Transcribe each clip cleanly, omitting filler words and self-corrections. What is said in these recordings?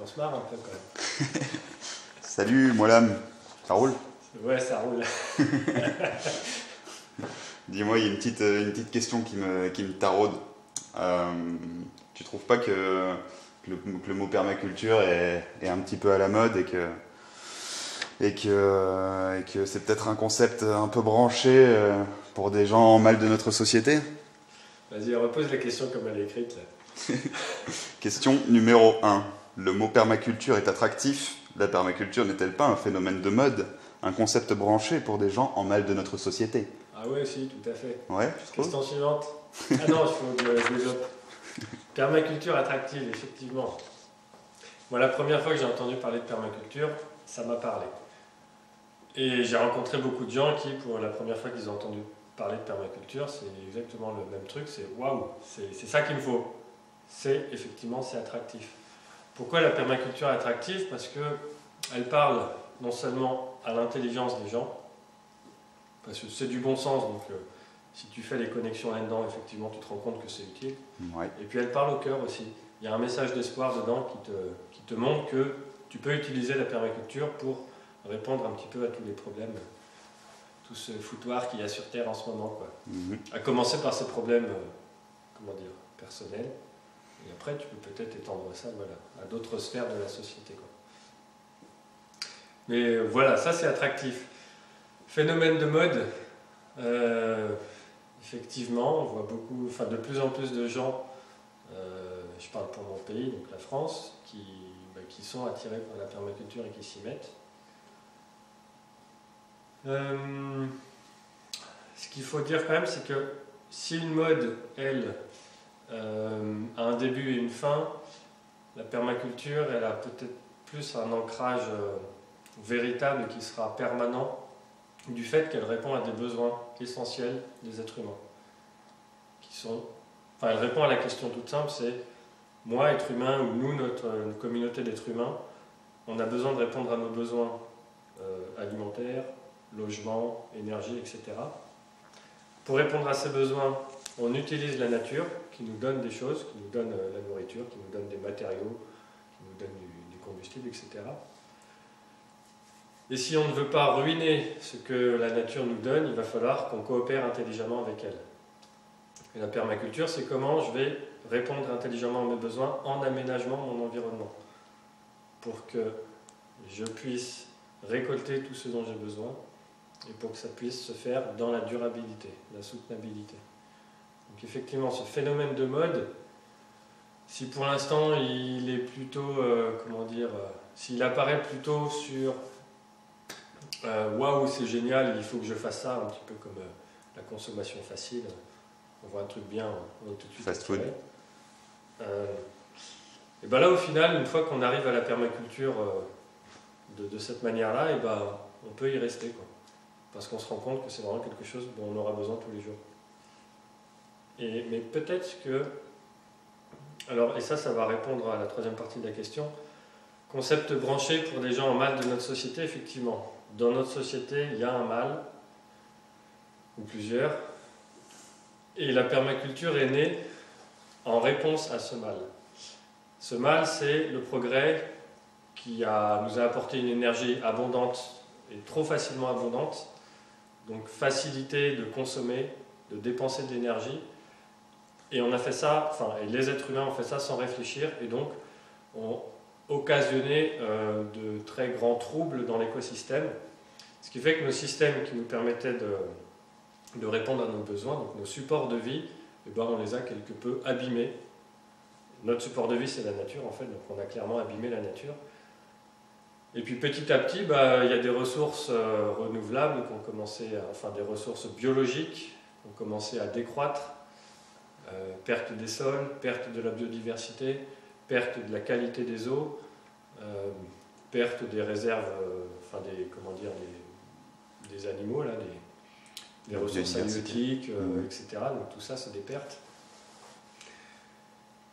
On se marre un peu quand même. Salut Molam, ça roule? Ouais, ça roule. Dis-moi, il y a une petite question qui me taraude. Tu trouves pas que le mot permaculture est un petit peu à la mode et que c'est peut-être un concept un peu branché pour des gens mal de notre société? Vas-y, repose la question comme elle est écrite là. Question numéro 1. Le mot permaculture est attractif. La permaculture n'est-elle pas un phénomène de mode, un concept branché pour des gens en mal de notre société? Ah ouais, si, tout à fait. Ouais, tu trouves? Question suivante. Ah non, il faut que je développe. Permaculture attractive, effectivement. Moi, la première fois que j'ai entendu parler de permaculture, ça m'a parlé. Et j'ai rencontré beaucoup de gens qui, pour la première fois qu'ils ont entendu parler de permaculture, c'est exactement le même truc, c'est waouh, c'est ça qu'il me faut. C'est effectivement, c'est attractif. Pourquoi la permaculture est attractive? Parce qu'elle parle non seulement à l'intelligence des gens, parce que c'est du bon sens, donc si tu fais les connexions là-dedans, effectivement, tu te rends compte que c'est utile. Ouais. Et puis elle parle au cœur aussi. Il y a un message d'espoir dedans qui te montre que tu peux utiliser la permaculture pour répondre un petit peu à tous les problèmes, tout ce foutoir qu'il y a sur Terre en ce moment, quoi. À commencer par ces problèmes, comment dire, personnels. Et après, tu peux peut-être étendre ça, voilà, à d'autres sphères de la société, quoi. Mais voilà, ça c'est attractif. Phénomène de mode, effectivement, on voit beaucoup, enfin de plus en plus de gens, je parle pour mon pays, donc la France, qui sont attirés par la permaculture et qui s'y mettent. Ce qu'il faut dire quand même, c'est que si une mode, elle, a un début et une fin, la permaculture, elle a peut-être plus un ancrage véritable qui sera permanent du fait qu'elle répond à des besoins essentiels des êtres humains. Elle répond à la question toute simple, c'est moi, être humain, ou nous, notre communauté d'êtres humains, on a besoin de répondre à nos besoins alimentaires, logement, énergie, etc. Pour répondre à ces besoins, on utilise la nature qui nous donne des choses, qui nous donne la nourriture, qui nous donne des matériaux, qui nous donne du combustible, etc. Et si on ne veut pas ruiner ce que la nature nous donne, il va falloir qu'on coopère intelligemment avec elle. Et la permaculture, c'est comment je vais répondre intelligemment à mes besoins en aménagement de mon environnement, pour que je puisse récolter tout ce dont j'ai besoin et pour que ça puisse se faire dans la durabilité, la soutenabilité. Donc effectivement, ce phénomène de mode, si pour l'instant il est plutôt, s'il apparaît plutôt sur waouh, c'est génial, il faut que je fasse ça, un petit peu comme la consommation facile, on voit un truc bien, on est tout de suite Fast food. Et bien là, au final, une fois qu'on arrive à la permaculture de cette manière-là, et ben, on peut y rester, quoi. Parce qu'on se rend compte que c'est vraiment quelque chose dont on aura besoin tous les jours. Mais peut-être que... Alors, et ça va répondre à la troisième partie de la question. Concept branché pour des gens en mal de notre société, effectivement. Dans notre société, il y a un mal, ou plusieurs, et la permaculture est née en réponse à ce mal. Ce mal, c'est le progrès qui nous a apporté une énergie abondante et trop facilement abondante, donc facilité de consommer, de dépenser de l'énergie, et on a fait ça, et les êtres humains ont fait ça sans réfléchir, et donc ont occasionné de très grands troubles dans l'écosystème, ce qui fait que nos systèmes qui nous permettaient de répondre à nos besoins, donc nos supports de vie, eh ben, on les a quelque peu abîmés. Notre support de vie, c'est la nature, en fait, donc on a clairement abîmé la nature. Et puis petit à petit, il y a des ressources renouvelables qui ont commencé, des ressources biologiques qui ont commencé à décroître, perte des sols, perte de la biodiversité, perte de la qualité des eaux, perte des réserves, des animaux, là, des ressources halieutiques, etc. Donc tout ça, c'est des pertes.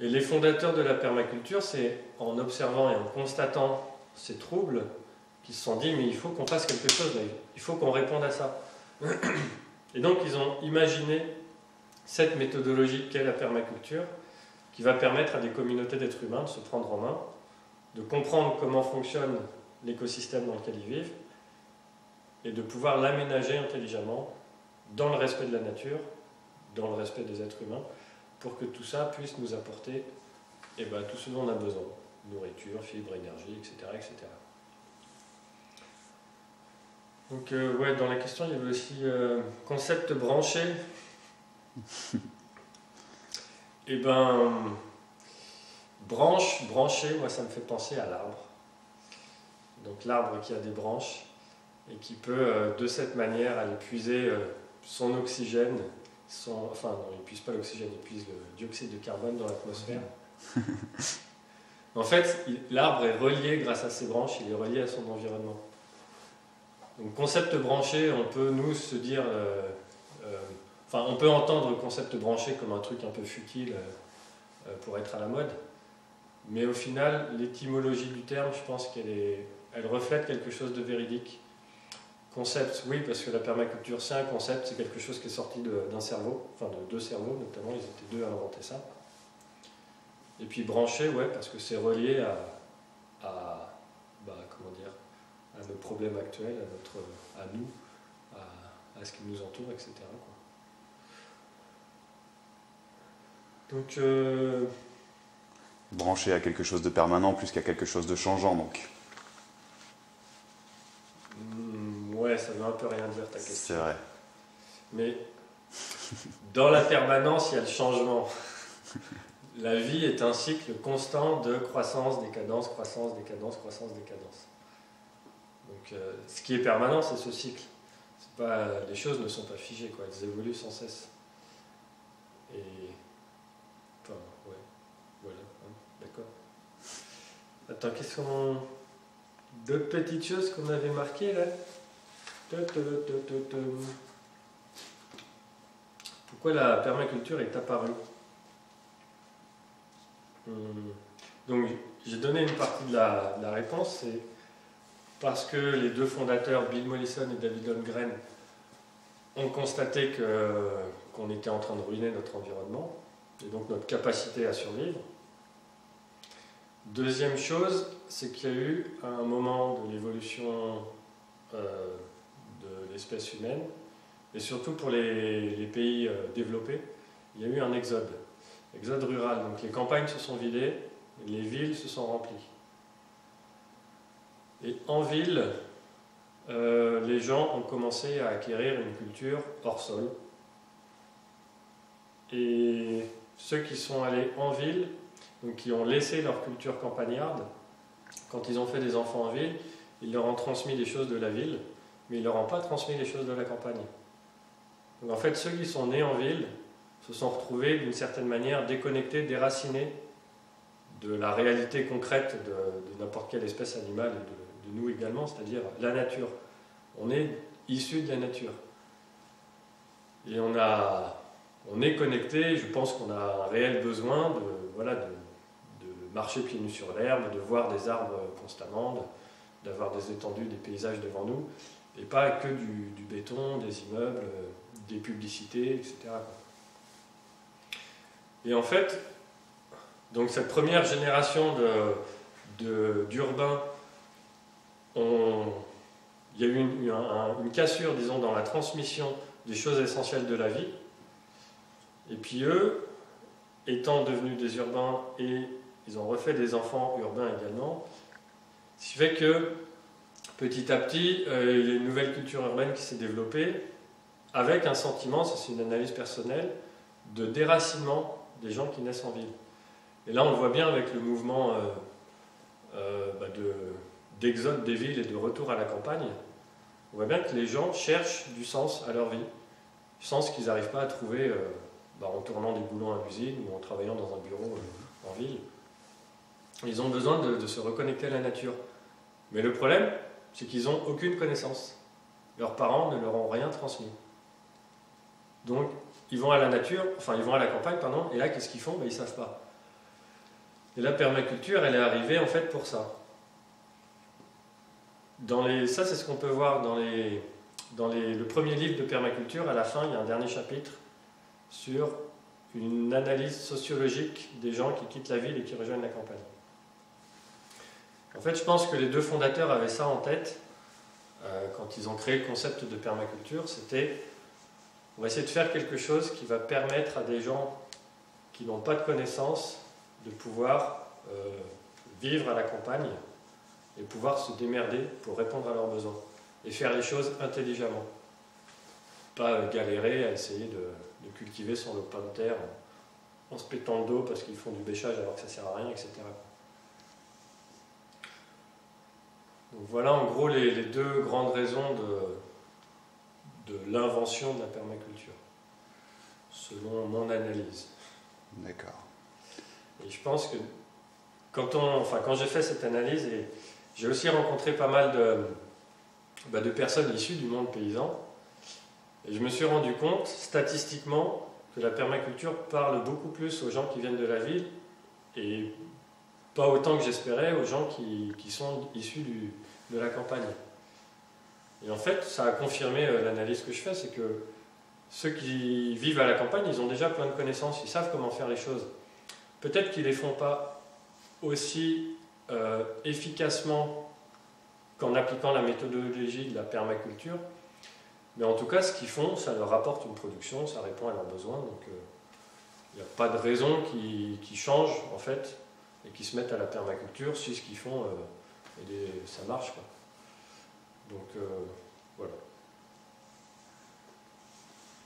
Et les fondateurs de la permaculture, c'est en observant et en constatant ces troubles qu'ils se sont dit, mais il faut qu'on fasse quelque chose, il faut qu'on réponde à ça. Et donc ils ont imaginé cette méthodologie qu'est la permaculture, qui va permettre à des communautés d'êtres humains de se prendre en main, de comprendre comment fonctionne l'écosystème dans lequel ils vivent et de pouvoir l'aménager intelligemment dans le respect de la nature, dans le respect des êtres humains, pour que tout ça puisse nous apporter tout ce dont on a besoin. Nourriture, fibres, énergie, etc. etc. Donc, dans la question, il y avait aussi concept branché. Branché, moi ça me fait penser à l'arbre. Donc l'arbre qui a des branches et qui peut de cette manière aller puiser son oxygène, non, il ne puise pas l'oxygène, il puise le dioxyde de carbone dans l'atmosphère. En fait, l'arbre est relié grâce à ses branches, il est relié à son environnement. Donc concept branché, on peut nous se dire, on peut entendre le concept branché comme un truc un peu futile pour être à la mode, mais au final, l'étymologie du terme, je pense elle reflète quelque chose de véridique. Concept, oui, parce que la permaculture, c'est un concept, c'est quelque chose qui est sorti d'un cerveau, enfin de deux cerveaux notamment, ils étaient deux à inventer ça. Et puis branché, ouais, parce que c'est relié à nos problèmes actuels, à nous, à ce qui nous entoure, etc. Donc, branché à quelque chose de permanent plus qu'à quelque chose de changeant, donc. Ouais, ça veut un peu rien dire ta question. C'est vrai. Mais dans la permanence, il y a le changement. La vie est un cycle constant de croissance, décadence, croissance, décadence, croissance, décadence. Donc, ce qui est permanent, c'est ce cycle. Les choses ne sont pas figées, quoi. Elles évoluent sans cesse. Et voilà, d'accord. Attends, qu'est-ce qu'on... D'autres petites choses qu'on avait marquées, là. Pourquoi la permaculture est apparue? Donc, j'ai donné une partie de la réponse, c'est parce que les deux fondateurs, Bill Mollison et David Holmgren, ont constaté qu'on était en train de ruiner notre environnement, et donc notre capacité à survivre. Deuxième chose, c'est qu'il y a eu, à un moment de l'évolution de l'espèce humaine, et surtout pour les pays développés, il y a eu un exode rural. Donc les campagnes se sont vidées, les villes se sont remplies. Et en ville, les gens ont commencé à acquérir une culture hors sol. Et ceux qui sont allés en ville, donc qui ont laissé leur culture campagnarde, quand ils ont fait des enfants en ville, ils leur ont transmis des choses de la ville, mais ils ne leur ont pas transmis les choses de la campagne. Donc en fait, ceux qui sont nés en ville se sont retrouvés d'une certaine manière déconnectés, déracinés de la réalité concrète de n'importe quelle espèce animale et de nous également, c'est-à-dire la nature. On est issus de la nature. Et on est connecté, je pense qu'on a un réel besoin de marcher pieds nus sur l'herbe, de voir des arbres constamment, d'avoir des étendues, des paysages devant nous, et pas que du béton, des immeubles, des publicités, etc. Et en fait, donc cette première génération d'urbains, il y a eu une cassure, disons, dans la transmission des choses essentielles de la vie. Et puis eux, étant devenus des urbains, et ils ont refait des enfants urbains également, ce qui fait que petit à petit, il y a une nouvelle culture urbaine qui s'est développée, avec un sentiment, ça c'est une analyse personnelle, de déracinement des gens qui naissent en ville. Et là on le voit bien avec le mouvement d'exode des villes et de retour à la campagne. On voit bien que les gens cherchent du sens à leur vie, du sens qu'ils n'arrivent pas à trouver en tournant des boulons à l'usine ou en travaillant dans un bureau en ville. Ils ont besoin de se reconnecter à la nature. Mais le problème, c'est qu'ils n'ont aucune connaissance. Leurs parents ne leur ont rien transmis. Donc, ils vont à la nature, ils vont à la campagne, pardon, et là, qu'est-ce qu'ils font? Ils ne savent pas. Et la permaculture, elle est arrivée en fait pour ça. Ça, c'est ce qu'on peut voir dans le premier livre de permaculture. À la fin, il y a un dernier chapitre sur une analyse sociologique des gens qui quittent la ville et qui rejoignent la campagne. En fait, je pense que les deux fondateurs avaient ça en tête quand ils ont créé le concept de permaculture. C'était, on va essayer de faire quelque chose qui va permettre à des gens qui n'ont pas de connaissances de pouvoir vivre à la campagne et pouvoir se démerder pour répondre à leurs besoins et faire les choses intelligemment. Pas galérer à essayer de cultiver son lopin de terre en se pétant le dos parce qu'ils font du bêchage alors que ça ne sert à rien, etc. Donc voilà en gros les deux grandes raisons de l'invention de la permaculture, selon mon analyse. D'accord. Et je pense que quand j'ai fait cette analyse, et j'ai aussi rencontré pas mal de personnes issues du monde paysan, et je me suis rendu compte, statistiquement, que la permaculture parle beaucoup plus aux gens qui viennent de la ville, et pas autant que j'espérais aux gens qui sont issus de la campagne. Et en fait, ça a confirmé l'analyse que je fais, c'est que ceux qui vivent à la campagne, ils ont déjà plein de connaissances, ils savent comment faire les choses. Peut-être qu'ils ne les font pas aussi efficacement qu'en appliquant la méthodologie de la permaculture, mais en tout cas, ce qu'ils font, ça leur apporte une production, ça répond à leurs besoins, donc il n'y a pas de raison qu'ils changent, en fait, et qu'ils se mettent à la permaculture si ce qu'ils font, ça marche, quoi. Donc, voilà.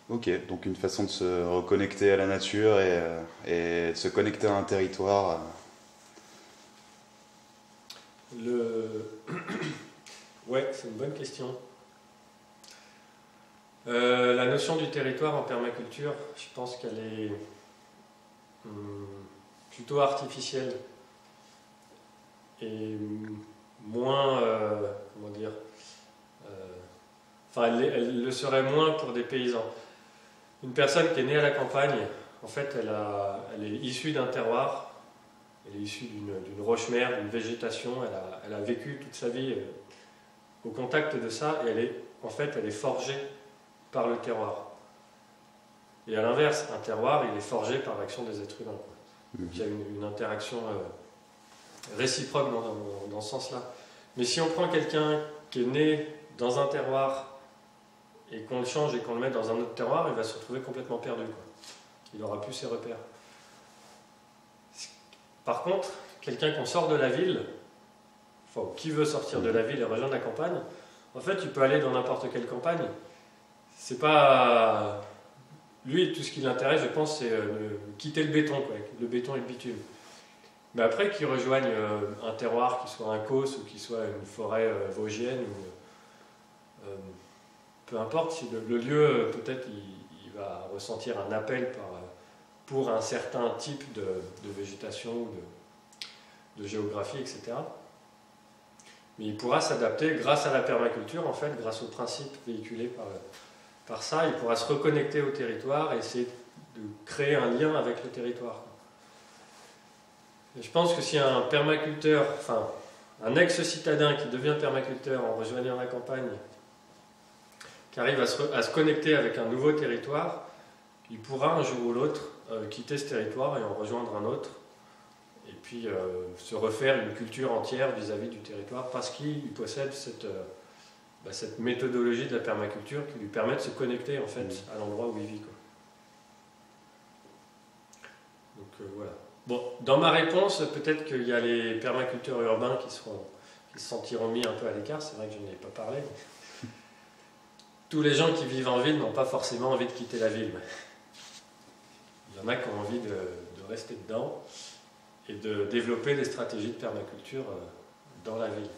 Ok, donc une façon de se reconnecter à la nature et de se connecter à un territoire. Ouais, c'est une bonne question. La notion du territoire en permaculture, je pense qu'elle est plutôt artificielle et moins, comment dire, elle le serait moins pour des paysans. Une personne qui est née à la campagne, en fait, elle est issue d'un terroir, elle est issue d'une roche-mère, d'une végétation, elle a vécu toute sa vie au contact de ça, et elle est forgée par le terroir. Et à l'inverse, un terroir, il est forgé par l'action des êtres humains, quoi. Donc il y a une interaction réciproque dans ce sens-là. Mais si on prend quelqu'un qui est né dans un terroir et qu'on le change et qu'on le met dans un autre terroir, il va se retrouver complètement perdu, quoi. Il n'aura plus ses repères. Par contre, quelqu'un qu'on sort de la ville, enfin, qui veut sortir de la ville et rejoindre la campagne, en fait, tu peux aller dans n'importe quelle campagne. C'est pas... Lui, tout ce qui l'intéresse, je pense, c'est quitter le béton, quoi, le béton et le bitume. Mais après, qu'il rejoigne un terroir, qui soit un causse ou qui soit une forêt vosgienne, ou, peu importe, si le lieu, peut-être, il va ressentir un appel pour un certain type de végétation ou de géographie, etc. Mais il pourra s'adapter grâce à la permaculture, en fait, grâce aux principes véhiculés par ça, il pourra se reconnecter au territoire et essayer de créer un lien avec le territoire. Et je pense que si un permaculteur, enfin un ex-citadin qui devient permaculteur en rejoignant la campagne, qui arrive à se connecter avec un nouveau territoire, il pourra un jour ou l'autre quitter ce territoire et en rejoindre un autre, et puis se refaire une culture entière vis-à-vis du territoire, parce qu'il possède cette méthodologie de la permaculture qui lui permet de se connecter en fait à l'endroit où il vit, quoi. Donc voilà. Bon, dans ma réponse, peut-être qu'il y a les permaculteurs urbains qui se sentiront mis un peu à l'écart, c'est vrai que je n'en ai pas parlé. Tous les gens qui vivent en ville n'ont pas forcément envie de quitter la ville. Il y en a qui ont envie de rester dedans et de développer des stratégies de permaculture dans la ville.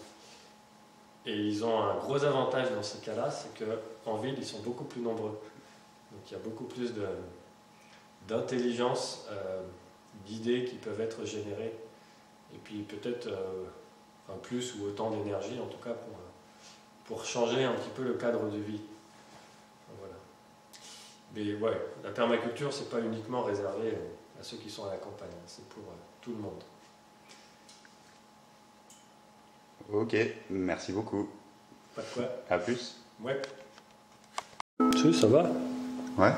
Et ils ont un gros avantage dans ces cas-là, c'est qu'en ville, ils sont beaucoup plus nombreux. Donc il y a beaucoup plus d'intelligence, d'idées qui peuvent être générées. Et puis peut-être plus ou autant d'énergie, en tout cas, pour changer un petit peu le cadre de vie. Voilà. Mais ouais, la permaculture, c'est pas uniquement réservé à ceux qui sont à la campagne, c'est pour tout le monde. Ok, merci beaucoup. Pas de quoi. À plus. Ouais. Tu sais, ça va? Ouais.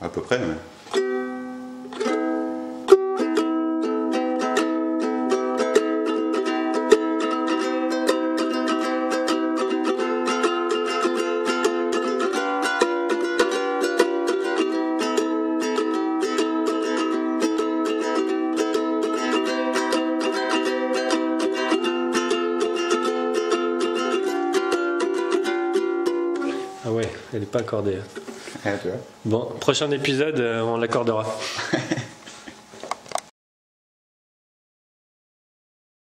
À peu près, mais... Elle n'est pas accordée. Ouais, tu vois. Bon, prochain épisode, on l'accordera.